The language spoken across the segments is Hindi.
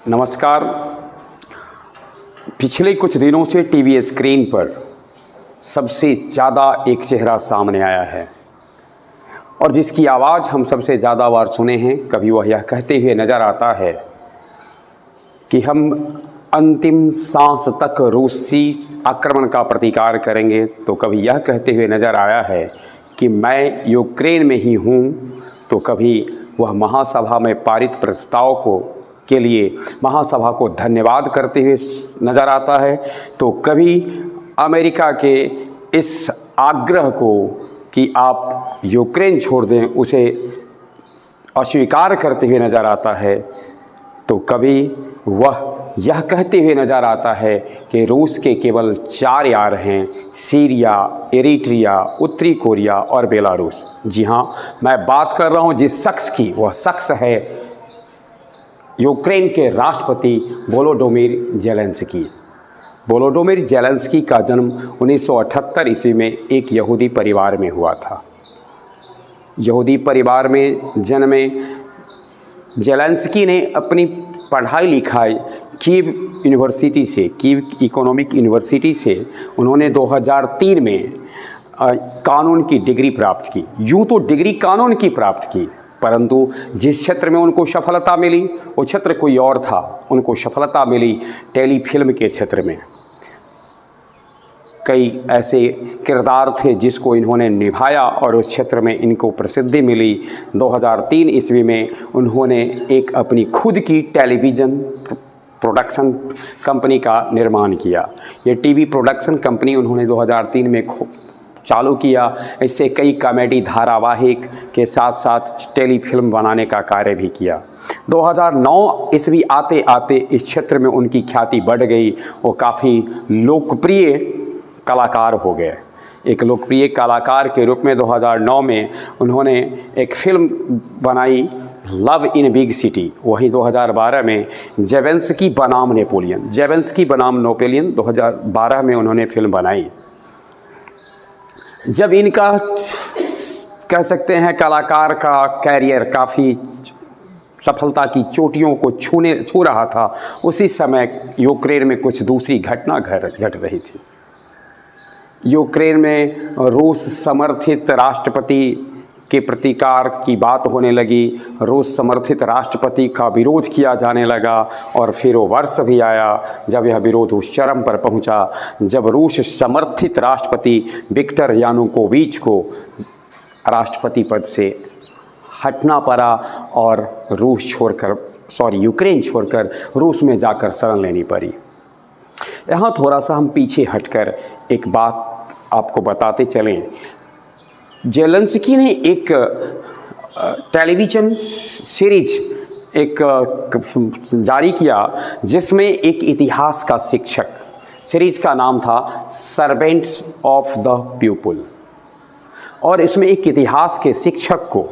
नमस्कार। पिछले कुछ दिनों से टीवी स्क्रीन पर सबसे ज़्यादा एक चेहरा सामने आया है और जिसकी आवाज़ हम सबसे ज़्यादा बार सुने हैं। कभी वह यह कहते हुए नज़र आता है कि हम अंतिम सांस तक रूसी आक्रमण का प्रतिकार करेंगे, तो कभी यह कहते हुए नज़र आया है कि मैं यूक्रेन में ही हूँ, तो कभी वह महासभा में पारित प्रस्ताव के लिए महासभा को धन्यवाद करते हुए नज़र आता है, तो कभी अमेरिका के इस आग्रह को कि आप यूक्रेन छोड़ दें उसे अस्वीकार करते हुए नज़र आता है, तो कभी वह यह कहते हुए नज़र आता है कि रूस के केवल 4 यार हैं, सीरिया, एरिट्रिया, उत्तरी कोरिया और बेलारूस। जी हाँ, मैं बात कर रहा हूँ जिस शख्स की, वह शख्स है यूक्रेन के राष्ट्रपति वोलोडोमिर ज़ेलेंस्की। वोलोडोमिर ज़ेलेंस्की का जन्म 1978 ईस्वी में एक यहूदी परिवार में हुआ था। यहूदी परिवार में जन्मे ज़ेलेंस्की ने अपनी पढ़ाई लिखाई कीव यूनिवर्सिटी से, कीव इकोनॉमिक यूनिवर्सिटी से उन्होंने 2003 में कानून की डिग्री प्राप्त की। यूँ तो डिग्री कानून की प्राप्त की, परंतु जिस क्षेत्र में उनको सफलता मिली वो क्षेत्र कोई और था। उनको सफलता मिली टेलीफिल्म के क्षेत्र में। कई ऐसे किरदार थे जिसको इन्होंने निभाया और उस क्षेत्र में इनको प्रसिद्धि मिली। 2003 ईस्वी में उन्होंने एक अपनी खुद की टेलीविज़न प्रोडक्शन कंपनी का निर्माण किया। ये टीवी प्रोडक्शन कंपनी उन्होंने 2003 में चालू किया। इससे कई कॉमेडी धारावाहिक के साथ साथ टेलीफिल्म बनाने का कार्य भी किया। 2009 ईस्वी आते आते इस क्षेत्र में उनकी ख्याति बढ़ गई। वो काफ़ी लोकप्रिय कलाकार हो गए। एक लोकप्रिय कलाकार के रूप में 2009 में उन्होंने एक फिल्म बनाई लव इन बिग सिटी। वहीं 2012 में ज़ेलेंस्की बनाम नेपोलियन, ज़ेलेंस्की बनाम नेपोलियन 2012 में उन्होंने फिल्म बनाई। जब इनका कह सकते हैं कलाकार का कैरियर काफ़ी सफलता की चोटियों को छू रहा था, उसी समय यूक्रेन में कुछ दूसरी घटना घट रही थी। यूक्रेन में रूस समर्थित राष्ट्रपति के प्रतिकार की बात होने लगी। रूस समर्थित राष्ट्रपति का विरोध किया जाने लगा और फिर वो वर्ष भी आया जब यह विरोध उस चरम पर पहुंचा, जब रूस समर्थित राष्ट्रपति विक्टर यानुकोविच को राष्ट्रपति पद से हटना पड़ा और यूक्रेन छोड़कर रूस में जाकर शरण लेनी पड़ी। यहाँ थोड़ा सा हम पीछे हटकर एक बात आपको बताते चलें। ज़ेलेंस्की ने एक टेलीविज़न सीरीज जारी किया जिसमें एक इतिहास का शिक्षक, सीरीज का नाम था सर्वेंट्स ऑफ द पीपल, और इसमें एक इतिहास के शिक्षक को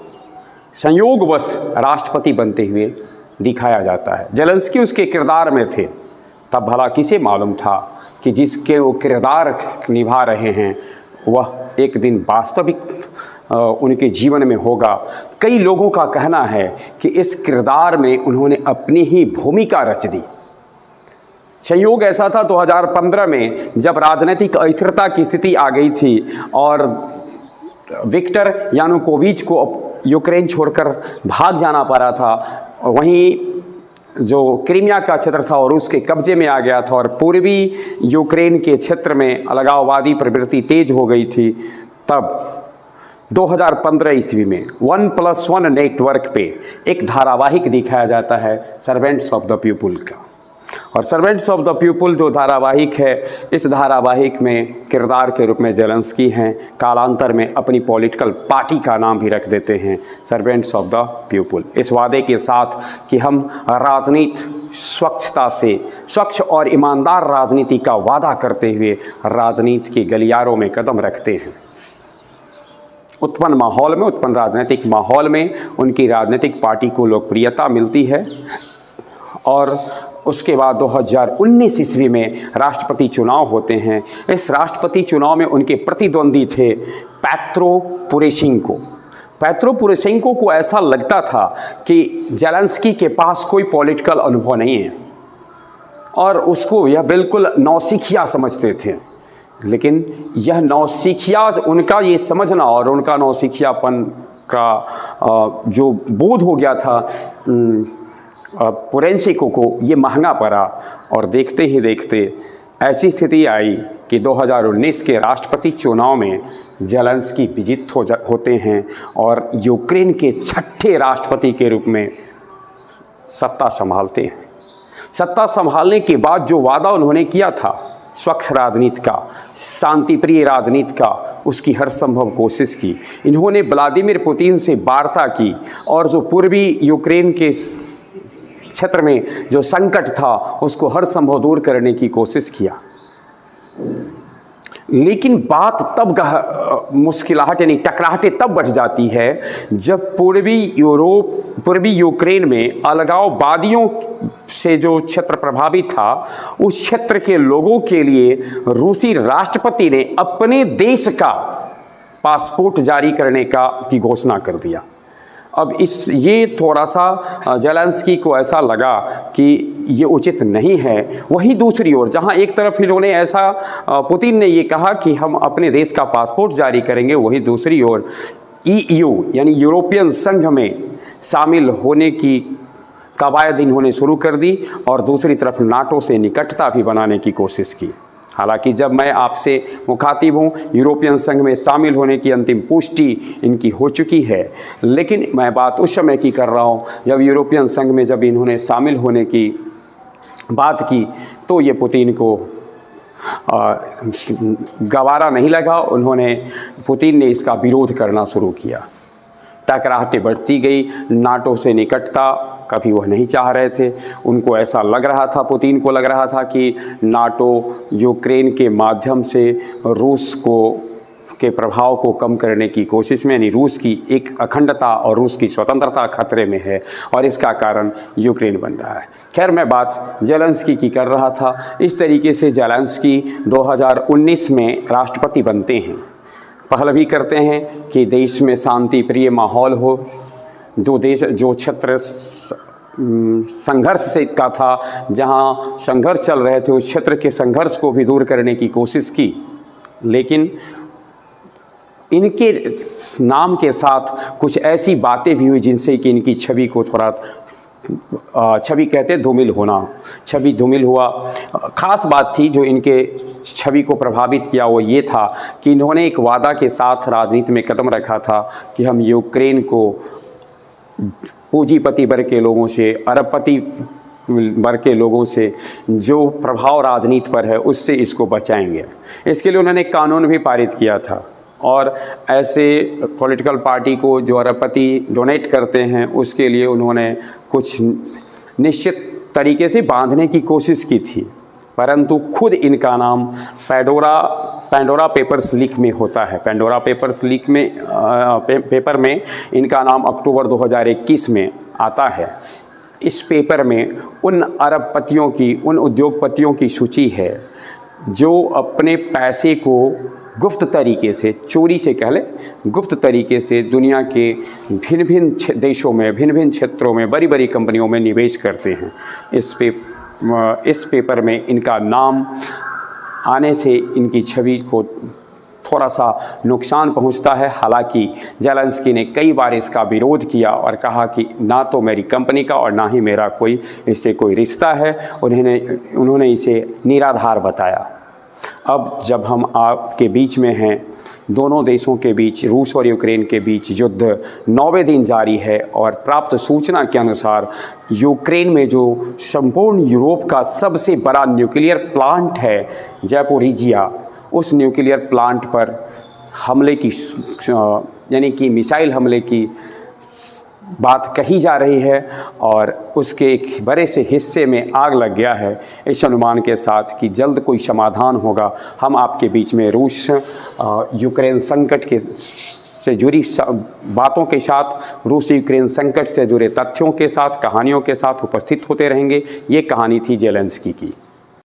संयोगवश राष्ट्रपति बनते हुए दिखाया जाता है। ज़ेलेंस्की उसके किरदार में थे। तब भला किसे मालूम था कि जिसके वो किरदार निभा रहे हैं वह एक दिन वास्तविक उनके जीवन में होगा। कई लोगों का कहना है कि इस किरदार में उन्होंने अपनी ही भूमिका रच दी। संयोग ऐसा था 2015 में जब राजनीतिक अस्थिरता की स्थिति आ गई थी और विक्टर यानुकोविच को यूक्रेन छोड़कर भाग जाना पड़ा था। वहीं जो क्रीमिया का क्षेत्र था और उसके कब्जे में आ गया था और पूर्वी यूक्रेन के क्षेत्र में अलगाववादी प्रवृत्ति तेज हो गई थी। तब 2015 ईस्वी में 1+1 नेटवर्क पे एक धारावाहिक दिखाया जाता है सर्वेंट्स ऑफ द पीपल का। और सर्वेंट्स ऑफ द पीपल जो धारावाहिक है, इस धारावाहिक में किरदार के रूप में ज़ेलेंस्की हैं। कालांतर में अपनी पॉलिटिकल पार्टी का नाम भी रख देते हैं सर्वेंट्स ऑफ द पीपल, इस वादे के साथ कि हम राजनीति स्वच्छता से, स्वच्छ और ईमानदार राजनीति का वादा करते हुए राजनीति के गलियारों में कदम रखते हैं। उत्पन्न राजनीतिक माहौल में उनकी राजनीतिक पार्टी को लोकप्रियता मिलती है और उसके बाद 2019 ईस्वी में राष्ट्रपति चुनाव होते हैं। इस राष्ट्रपति चुनाव में उनके प्रतिद्वंदी थे पेत्रो पोरोशेंको। पेत्रो पोरोशेंको को ऐसा लगता था कि ज़ेलेंस्की के पास कोई पॉलिटिकल अनुभव नहीं है, और उसको यह बिल्कुल नौसिखिया समझते थे। लेकिन यह नौसिखिया, उनका ये समझना और उनका नौसिखियापन का जो बोध हो गया था पुरेंसिको को, ये महंगा पड़ा। और देखते ही देखते ऐसी स्थिति आई कि 2019 के राष्ट्रपति चुनाव में ज़ेलेंस्की विजित होते हैं और यूक्रेन के छठे राष्ट्रपति के रूप में सत्ता संभालते हैं। सत्ता संभालने के बाद जो वादा उन्होंने किया था स्वच्छ राजनीति का, शांति प्रिय राजनीति का, उसकी हर संभव कोशिश की। इन्होंने व्लादिमीर पुतिन से वार्ता की और जो पूर्वी यूक्रेन के क्षेत्र में जो संकट था उसको हर संभव दूर करने की कोशिश किया। लेकिन बात तब मुश्किलाहट यानी टकराहटें तब बढ़ जाती है जब पूर्वी यूक्रेन में अलगाववादियों से जो क्षेत्र प्रभावित था, उस क्षेत्र के लोगों के लिए रूसी राष्ट्रपति ने अपने देश का पासपोर्ट जारी करने की घोषणा कर दिया। अब ये थोड़ा सा ज़ेलेंस्की को ऐसा लगा कि ये उचित नहीं है। वहीं दूसरी ओर जहां एक तरफ इन्होंने ऐसा पुतिन ने ये कहा कि हम अपने देश का पासपोर्ट जारी करेंगे, वहीं दूसरी ओर EU यानी यूरोपियन संघ में शामिल होने की कवायद इन्होंने शुरू कर दी और दूसरी तरफ नाटो से निकटता भी बनाने की कोशिश की। हालांकि जब मैं आपसे मुखातिब हूँ, यूरोपियन संघ में शामिल होने की अंतिम पुष्टि इनकी हो चुकी है, लेकिन मैं बात उस समय की कर रहा हूँ जब यूरोपियन संघ में जब इन्होंने शामिल होने की बात की तो ये पुतिन को गवारा नहीं लगा। पुतिन ने इसका विरोध करना शुरू किया। टकराहटें बढ़ती गई। नाटो से निकटता कभी वह नहीं चाह रहे थे। उनको ऐसा लग रहा था, पुतिन को लग रहा था कि नाटो यूक्रेन के माध्यम से रूस के प्रभाव को कम करने की कोशिश में, यानी रूस की एक अखंडता और रूस की स्वतंत्रता खतरे में है और इसका कारण यूक्रेन बन रहा है। खैर, मैं बात ज़ेलेंस्की की कर रहा था। इस तरीके से ज़ेलेंस्की 2019 में राष्ट्रपति बनते हैं। पहल भी करते हैं कि देश में शांति प्रिय माहौल हो। जो क्षेत्र संघर्ष से का था, जहां संघर्ष चल रहे थे, उस क्षेत्र के संघर्ष को भी दूर करने की कोशिश की। लेकिन इनके नाम के साथ कुछ ऐसी बातें भी हुई जिनसे कि इनकी छवि को थोड़ा छवि कहते धूमिल होना, छवि धूमिल हुआ। खास बात थी जो इनके छवि को प्रभावित किया, वो ये था कि इन्होंने एक वादा के साथ राजनीति में कदम रखा था कि हम यूक्रेन को पूंजीपति वर्ग के लोगों से, अरबपति वर्ग के लोगों से जो प्रभाव राजनीति पर है उससे इसको बचाएंगे। इसके लिए उन्होंने कानून भी पारित किया था और ऐसे पॉलिटिकल पार्टी को जो अरबपति डोनेट करते हैं उसके लिए उन्होंने कुछ निश्चित तरीके से बांधने की कोशिश की थी। परंतु खुद इनका नाम पैंडोरा पेपर्स लीक में होता है। पैंडोरा पेपर्स लीक में पेपर में इनका नाम अक्टूबर 2021 में आता है। इस पेपर में उन अरबपतियों की, उन उद्योगपतियों की सूची है जो अपने पैसे को गुप्त तरीके से, चोरी से कह ले, गुप्त तरीके से दुनिया के भिन्न भिन्न देशों में, भिन्न भिन्न क्षेत्रों में, बड़ी बड़ी कंपनियों में निवेश करते हैं। इस पेपर में इनका नाम आने से इनकी छवि को थोड़ा सा नुकसान पहुंचता है। हालांकि ज़ेलेंस्की ने कई बार इसका विरोध किया और कहा कि ना तो मेरी कंपनी का और ना ही मेरा इससे कोई रिश्ता है। उन्होंने इसे निराधार बताया। अब जब हम आपके बीच में हैं, दोनों देशों के बीच, रूस और यूक्रेन के बीच युद्ध 9वें दिन जारी है और प्राप्त सूचना के अनुसार यूक्रेन में जो संपूर्ण यूरोप का सबसे बड़ा न्यूक्लियर प्लांट है ज़ैपोरिजिया, उस न्यूक्लियर प्लांट पर हमले की, यानी कि मिसाइल हमले की बात कही जा रही है और उसके एक बड़े से हिस्से में आग लग गया है। इस अनुमान के साथ कि जल्द कोई समाधान होगा, हम आपके बीच में रूस यूक्रेन संकट से जुड़ी बातों के साथ, रूस यूक्रेन संकट से जुड़े तथ्यों के साथ, कहानियों के साथ उपस्थित होते रहेंगे। ये कहानी थी ज़ेलेंस्की की।